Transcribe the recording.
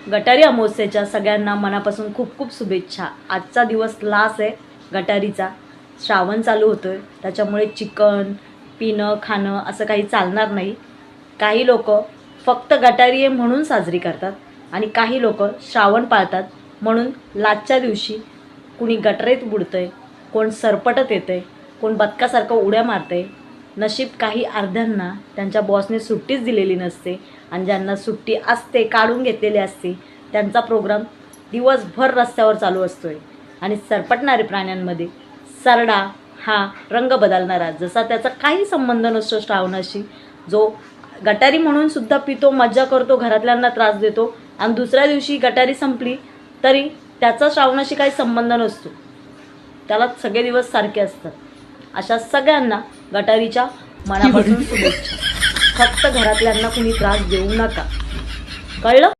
गटारी अमावस्येच्या सगळ्यांना मनापासून खूप खूप शुभेच्छा। आजचा दिवस लास आहे गटारीचा। श्रावण चालू होतोय, त्याच्यामुळे चिकन पिणं खाणं असं काही चालणार नाही। काही लोक फक्त गटारी आहे म्हणून साजरी करतात आणि काही लोक श्रावण पाळतात म्हणून लाजच्या दिवशी कुणी गटरेत बुडतंय, कोण सरपटत येतंय, कोण बदकासारखं उड्या मारतंय। नशीब काही अर्ध्यांना त्यांच्या बॉसने सुट्टीच दिलेली नसते आणि ज्यांना सुट्टी असते काढून घेतलेली असते त्यांचा प्रोग्राम दिवसभर रस्त्यावर चालू असतोय। आणि सरपटणारे प्राण्यांमध्ये सरडा हा रंग बदलणारा, जसा त्याचा काही संबंध नसतो श्रावणाशी, जो गटारी म्हणून सुद्धा पितो, मज्जा करतो, घरातल्यांना त्रास देतो आणि दुसऱ्या दिवशी गटारी संपली तरी त्याचा श्रावणाशी काही संबंध नसतो, त्याला सगळे दिवस सारखे असतात। अशा सगळ्यांना गटारीच्या मनापासून शुभेच्छा। फक्त घरातल्यांना कुणी त्रास देऊ नका, कळलं?